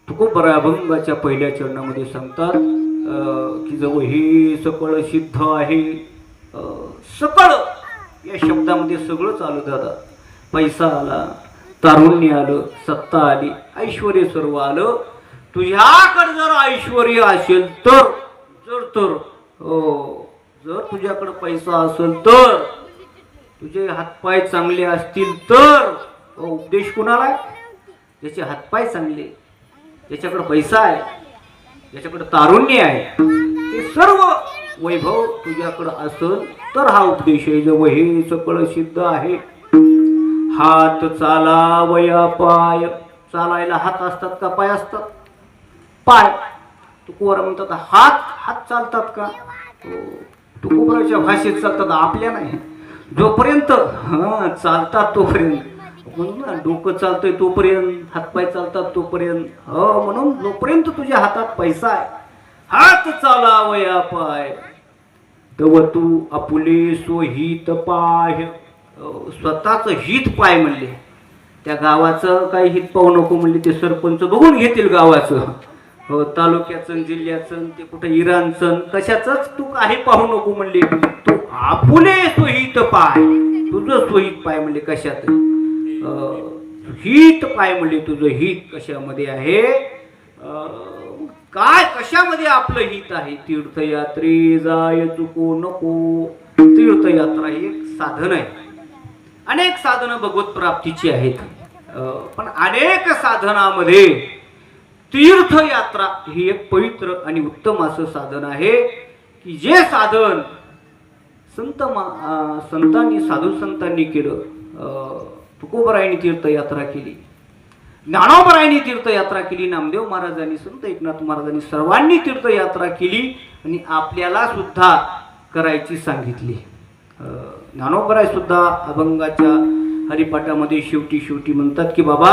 तुकोबरा अभंगाच्या पहिल्या चरणामध्ये सांगतात की जवळ हे सकळ सिद्ध आहे. सकळ या शब्दामध्ये सगळंच आलं दादा. पैसा आला, तारुण्य आलं, सत्ता आली, ऐश्वर सर्व आलं. तुझ्याकडे जर ऐश्वर असेल तर जर तुझ्याकडे पैसा असेल तर, तुझे हातपाय चांगले असतील तर, उपदेश कुणाला आहे? ज्याचे हातपाय चांगले, ज्याच्याकडे पैसा आहे, ज्याच्याकडे तारुण्य आहे, ते सर्व वैभव तुझ्याकडे असेल तर हा उपदेश आहे. जव हे सकळ सिद्ध आहे. हात चालावया पाय. चालायला हात असतात का पाय असतात? पाय. तुकोबरा म्हणतात हात चालतात का? तुकोबराच्या भाषेत चालतात, आपल्या नाही. जोपर्यंत चालतात तोपर्यंत, डोकं चालतंय तोपर्यंत, हातपाय चालतात तोपर्यंत. म्हणून जोपर्यंत तुझ्या हातात पैसा आहे, हात चालावया पाय, तव तू आपुले स्वहित पाय. स्वतःच हित पाय म्हणले. त्या गावाचं काही हित पाहू नको म्हणले. ते सरपंच बघून घेतील गावाचं, तालुक्याचं, जिल्ह्याचं, ते कुठं इराणचं, कशाच तू काही पाहू नको म्हणले. तू आपुले स्वहित पाय, तुझं स्वहित पाय म्हणले. कशात? हित पाय म्हणले. तुझं हित कशामध्ये आहे? काय कशामध्ये आपलं हित आहे? तीर्थयात्रे जाय चुको नको. तीर्थयात्रा ही एक साधन आहे. अनेक साधनं भगवत प्राप्तीची आहेत, पण अनेक साधनामध्ये तीर्थयात्रा ही एक पवित्र आणि उत्तम असं साधन आहे की जे साधन संतांनी, साधू संतांनी केलं. तुकोबरायांनी तीर्थयात्रा केली, ज्ञानोबरायांनी तीर्थयात्रा केली, नामदेव महाराजांनी, संत एकनाथ महाराजांनी सर्वांनी तीर्थयात्रा केली आणि आपल्याला सुद्धा करायची सांगितली. ज्ञानोबराय सुद्धा अभंगाच्या हरिपाठामध्ये शेवटी म्हणतात की बाबा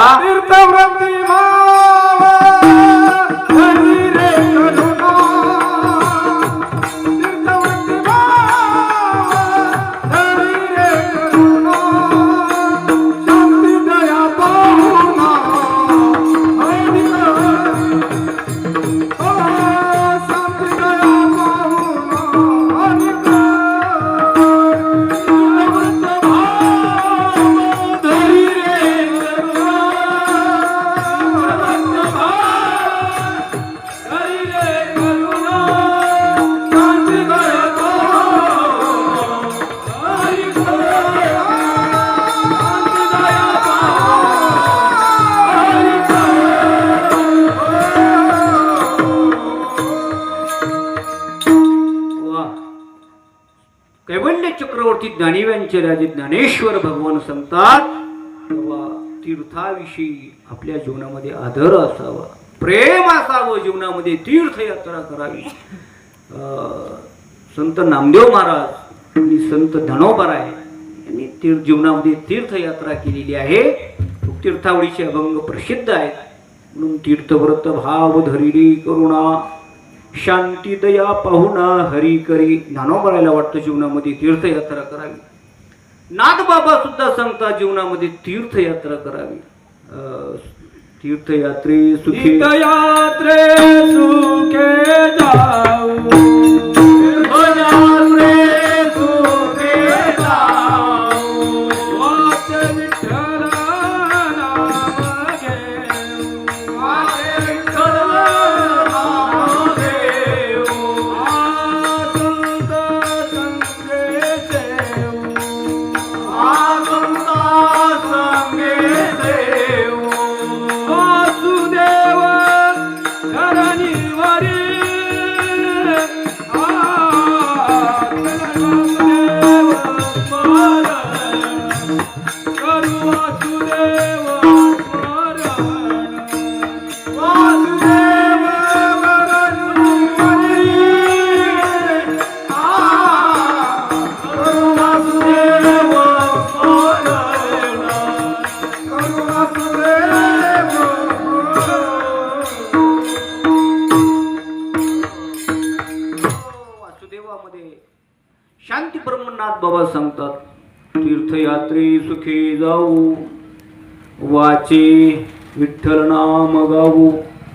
कैवल्य चक्रवर्ती ज्ञानिवांचे राजे ज्ञानेश्वर भगवान सांगतात बाबा तीर्थाविषयी आपल्या जीवनामध्ये आदर असावा, प्रेम असावं, जीवनामध्ये तीर्थयात्रा करावी. संत नामदेव महाराज आणि संत ज्ञानोबराय यांनी जीवनामध्ये तीर्थयात्रा केलेली आहे. तीर्थावळीचे अभंग प्रसिद्ध आहेत. म्हणून तीर्थव्रत भाव धरिली करुणा, शांती दया पाहुणा हरी करी. ज्ञानोबरायला वाटतं जीवनामध्ये तीर्थयात्रा करावी. नाथबाबा सुद्धा सांगतात जीवनामध्ये तीर्थयात्रा करावी. तीर्थयात्रे सुखे, तीर्थयात्रे सुखे जाऊ, तीर्थयात्रे सुखे जाऊ, वाच विठ्ठल नाम घेऊ, वाच विठ्ठल नाम घेऊ, संत संगे देऊ, संत संगे देऊ. वासुदेव धरणीवरी, वासुदेव स्मरण करू, वासुदेव स्मरण, वासुदेव धरणीवरी, करू वासुदेव स्मरण, करू वासुदेव वासुदेवामध्ये शांती ब्रह्मनाथ बाबा सांगतात तीर्थयात्रे सुखी जाऊ, वाचे विठ्ठल नाम गाऊ.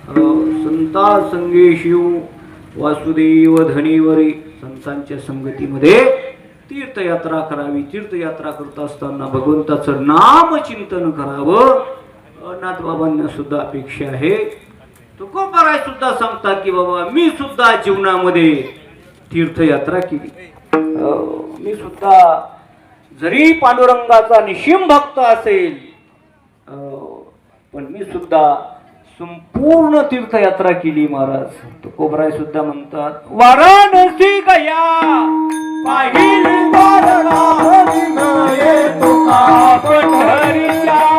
संता संगे शिव वासुदेव धनीवरे, संतांच्या संगतीमध्ये तीर्थयात्रा करावी. तीर्थयात्रा करत असताना भगवंताचं नाम चिंतन करावं. नाथ बाबांना सुद्धा अपेक्षा आहे. तुकोबाराय सुद्धा सांगतात की बाबा मी सुद्धा जीवनामध्ये तीर्थयात्रा केली. मी सुद्धा जरी पांडुरंगाचा निशिम भक्त असेल पण मी सुद्धा संपूर्ण तीर्थयात्रा केली महाराज. तुकोबराय सुद्धा म्हणतात वाराणसी गया पाहिली वारणा तुका पंढरीच्या